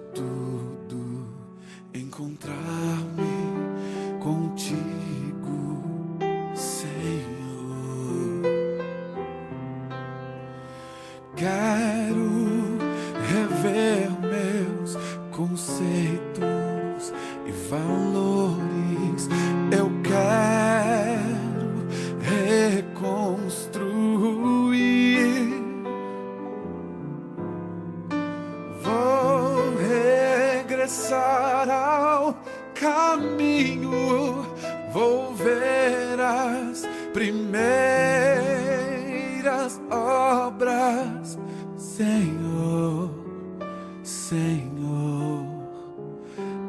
primeiras obras, Senhor, Senhor,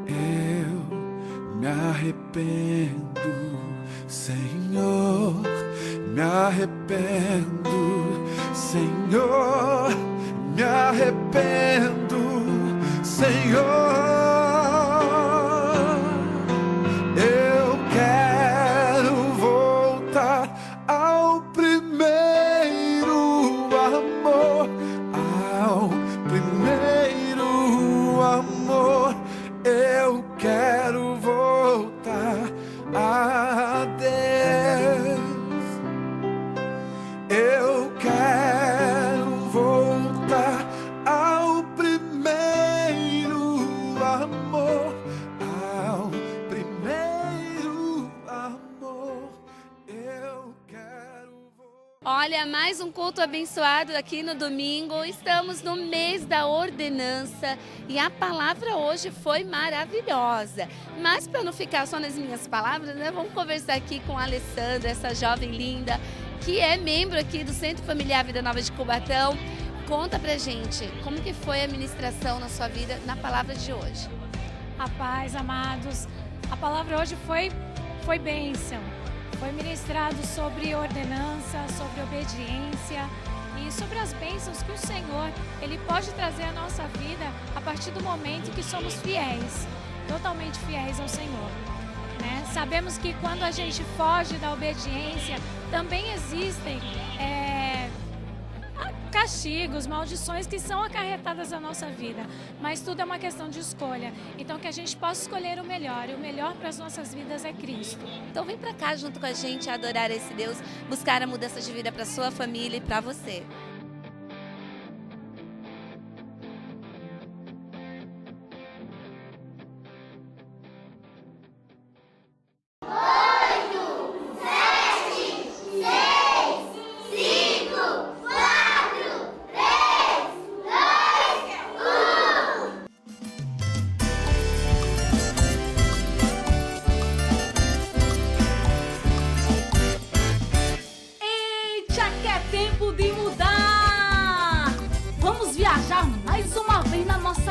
eu me arrependo, Senhor, me arrependo, Senhor, me arrependo, Senhor. Eu quero voltar ao primeiro amor, ao primeiro amor. Eu quero voltar a Deus. Eu quero voltar ao primeiro amor, ao primeiro amor. Eu quero voltar. Olha, mais um culto abençoado aqui no domingo. Estamos no mês da ordenança e a palavra hoje foi maravilhosa. Mas para não ficar só nas minhas palavras, né, vamos conversar aqui com a Alessandra, essa jovem linda, que é membro aqui do Centro Familiar Vida Nova de Cubatão. Conta pra gente, como que foi a ministração na sua vida na palavra de hoje? A paz, amados. A palavra hoje foi bênção. Foi ministrado sobre ordenança, sobre obediência e sobre as bênçãos que o Senhor, Ele pode trazer à nossa vida a partir do momento que somos fiéis, totalmente fiéis ao Senhor. Né? Sabemos que quando a gente foge da obediência, também existem castigos, maldições que são acarretadas na nossa vida, mas tudo é uma questão de escolha. Então que a gente possa escolher o melhor, e o melhor para as nossas vidas é Cristo. Então vem pra cá junto com a gente adorar esse Deus, buscar a mudança de vida para sua família e para você.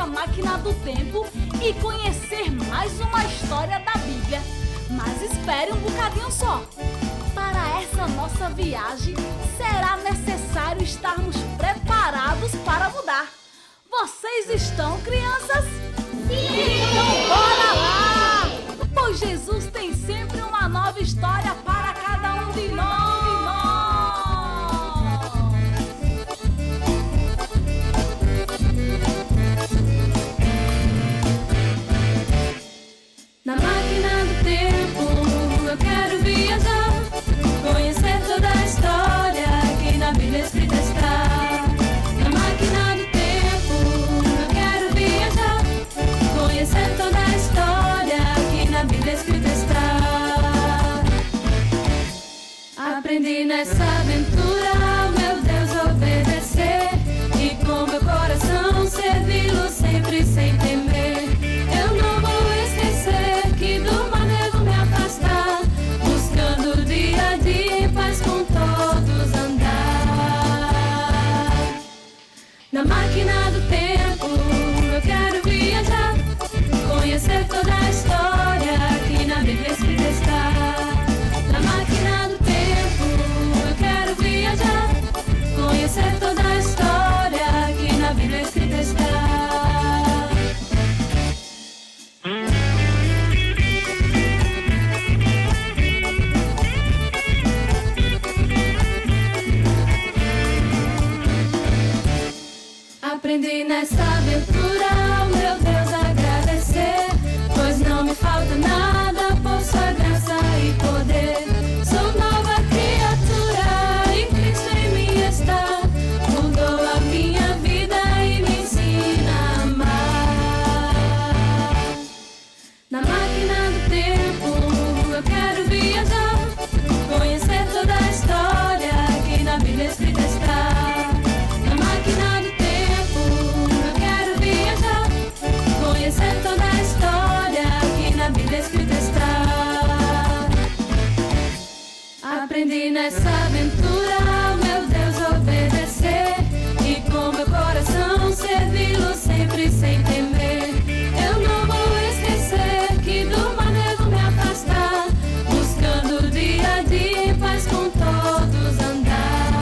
Máquina do tempo e conhecer mais uma história da Bíblia. Mas espere um bocadinho só. Para essa nossa viagem, será necessário estarmos preparados para mudar. Vocês estão, crianças? Sim! Então bora lá! Pois Jesus tem sempre uma nova história para cada um de nós. Na máquina do tempo, eu quero viajar, conhecer toda a história que na Bíblia escrita está. Na máquina do tempo, eu quero viajar, conhecer toda a história que na Bíblia escrita está. Aprendi nessa aventura, meu Deus, obedecer e com meu coração servi-lo sempre sem temer. Eu não vou esquecer que do mal devo me afastar, buscando dia a dia em paz com todos andar. Na máquina do tempo, eu quero viajar, conhecer toda a história que na Bíblia escrita está. Na máquina do tempo, eu quero Aprendi nessa aventura, meu Deus, obedecer e com meu coração servi-lo sempre sem temer. Eu não vou esquecer que do mal devo me afastar, buscando dia a dia em paz com todos andar.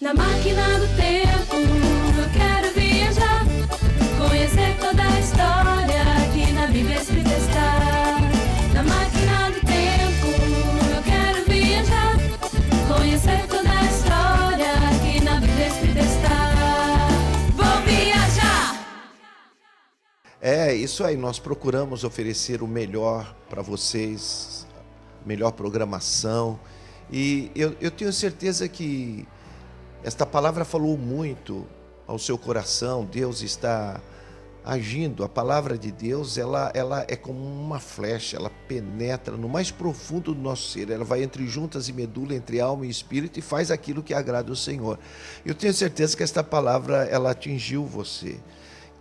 Na máquina do tempo eu quero viajar, conhecer toda a história que na Bíblia escrita está. Na máquina do tempo eu quero viajar, conhecer toda a história que na Bíblia escrita está. Vou viajar! É isso aí, nós procuramos oferecer o melhor para vocês, melhor programação, e eu tenho certeza que esta palavra falou muito ao seu coração. Deus está agindo. A palavra de Deus, ela é como uma flecha, ela penetra no mais profundo do nosso ser, ela vai entre juntas e medula, entre alma e espírito, e faz aquilo que agrada ao Senhor. Eu tenho certeza que esta palavra, ela atingiu você.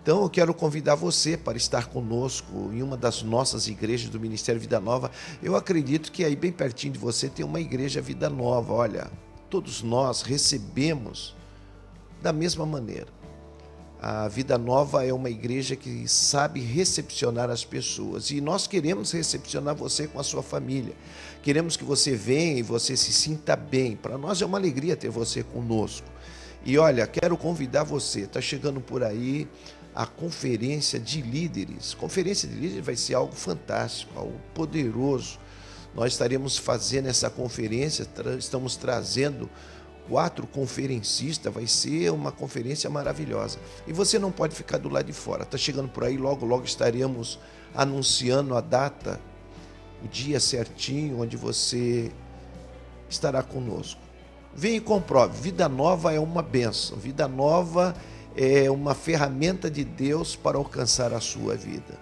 Então eu quero convidar você para estar conosco em uma das nossas igrejas do Ministério Vida Nova. Eu acredito que aí bem pertinho de você tem uma igreja Vida Nova. Olha, todos nós recebemos da mesma maneira. A Vida Nova é uma igreja que sabe recepcionar as pessoas, e nós queremos recepcionar você com a sua família. Queremos que você venha e você se sinta bem. Para nós é uma alegria ter você conosco. E olha, quero convidar você, está chegando por aí a conferência de líderes. Conferência de líderes vai ser algo fantástico, algo poderoso. Nós estaremos fazendo essa conferência, estamos trazendo 4 conferencistas, vai ser uma conferência maravilhosa. E você não pode ficar do lado de fora. Está chegando por aí, logo, logo estaremos anunciando a data, o dia certinho, onde você estará conosco. Venha e comprove. Vida Nova é uma bênção. Vida Nova é uma ferramenta de Deus para alcançar a sua vida.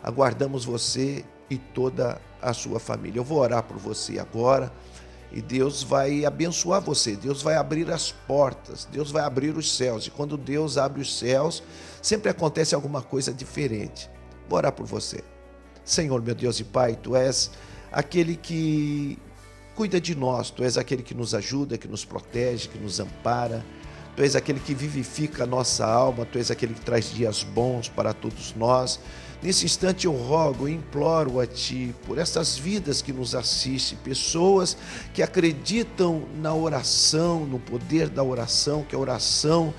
Aguardamos você e toda a sua família. Eu vou orar por você agora. E Deus vai abençoar você, Deus vai abrir as portas, Deus vai abrir os céus. E quando Deus abre os céus, sempre acontece alguma coisa diferente. Vou orar por você. Senhor, meu Deus e Pai, Tu és aquele que cuida de nós, Tu és aquele que nos ajuda, que nos protege, que nos ampara. Tu és aquele que vivifica a nossa alma, Tu és aquele que traz dias bons para todos nós. Nesse instante eu rogo, eu imploro a Ti por essas vidas que nos assistem, pessoas que acreditam na oração, no poder da oração, que a oração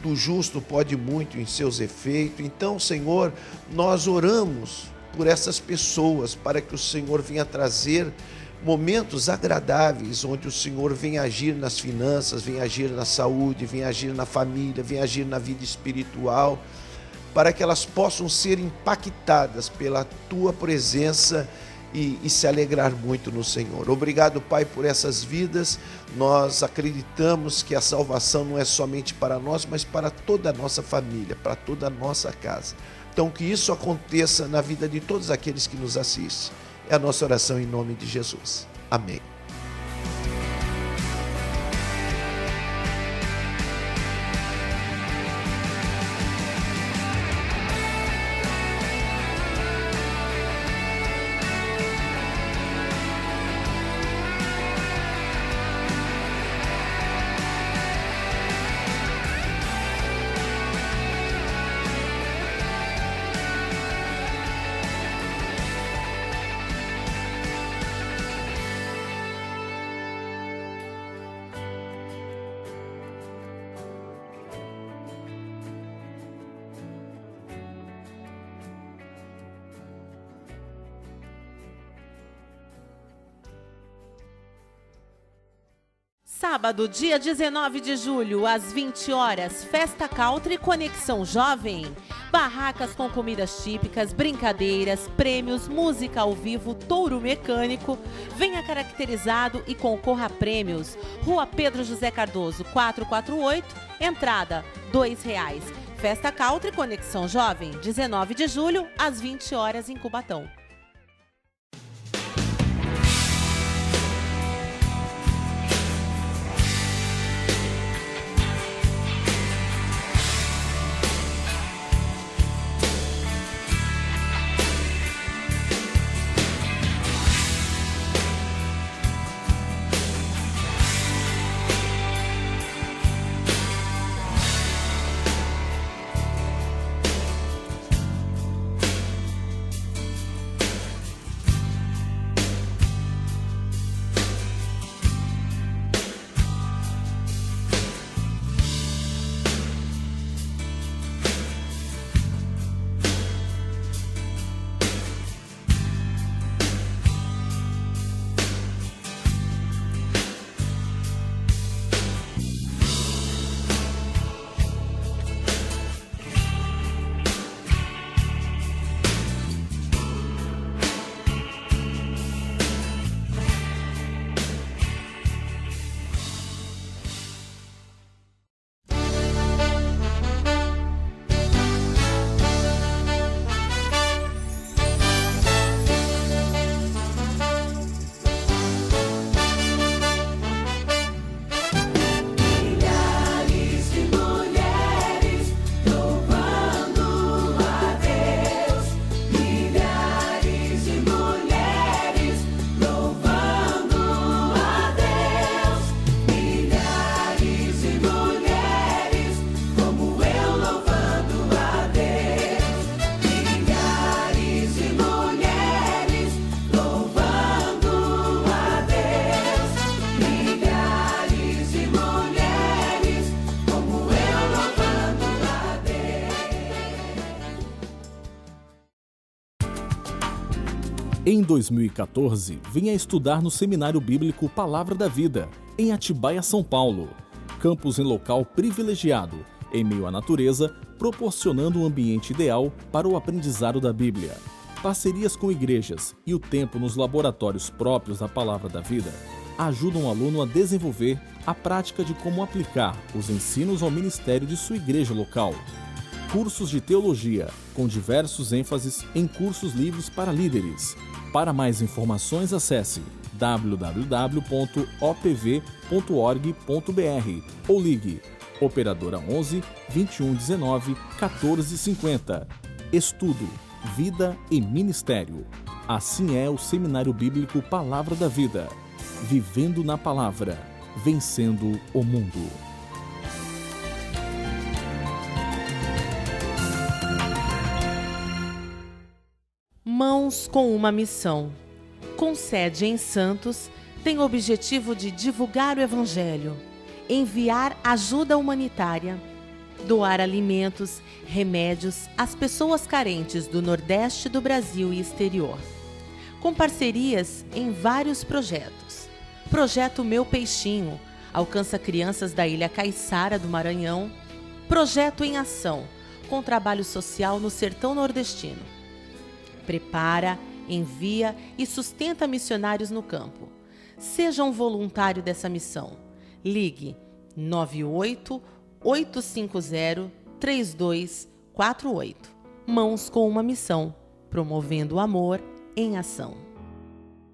do justo pode muito em seus efeitos. Então, Senhor, nós oramos por essas pessoas, para que o Senhor venha trazer momentos agradáveis, onde o Senhor vem agir nas finanças, vem agir na saúde, vem agir na família, vem agir na vida espiritual, para que elas possam ser impactadas pela Tua presença e se alegrar muito no Senhor. Obrigado, Pai, por essas vidas. Nós acreditamos que a salvação não é somente para nós, mas para toda a nossa família, para toda a nossa casa. Então, que isso aconteça na vida de todos aqueles que nos assistem. É a nossa oração em nome de Jesus. Amém. Sábado, dia 19 de julho, às 20 horas, Festa Country Conexão Jovem. Barracas com comidas típicas, brincadeiras, prêmios, música ao vivo, touro mecânico. Venha caracterizado e concorra a prêmios. Rua Pedro José Cardoso, 448, entrada R$2. Festa Country Conexão Jovem, 19 de julho, às 20 horas em Cubatão. Em 2014, vinha estudar no Seminário Bíblico Palavra da Vida, em Atibaia, São Paulo. Campus em local privilegiado, em meio à natureza, proporcionando um ambiente ideal para o aprendizado da Bíblia. Parcerias com igrejas e o tempo nos laboratórios próprios da Palavra da Vida ajudam o aluno a desenvolver a prática de como aplicar os ensinos ao ministério de sua igreja local. Cursos de teologia, com diversos ênfases em cursos livres para líderes. Para mais informações, acesse www.opv.org.br ou ligue Operadora 11 2119 1450. Estudo, vida e ministério. Assim é o Seminário Bíblico Palavra da Vida. Vivendo na Palavra, vencendo o mundo. Mãos com uma missão. Com sede em Santos, tem o objetivo de divulgar o Evangelho, enviar ajuda humanitária, doar alimentos, remédios às pessoas carentes do Nordeste do Brasil e exterior. Com parcerias em vários projetos. Projeto Meu Peixinho, alcança crianças da Ilha Caiçara do Maranhão. Projeto em Ação, com trabalho social no sertão nordestino. Prepara, envia e sustenta missionários no campo. Seja um voluntário dessa missão. Ligue 98-850-3248. Mãos com uma missão, promovendo o amor em ação.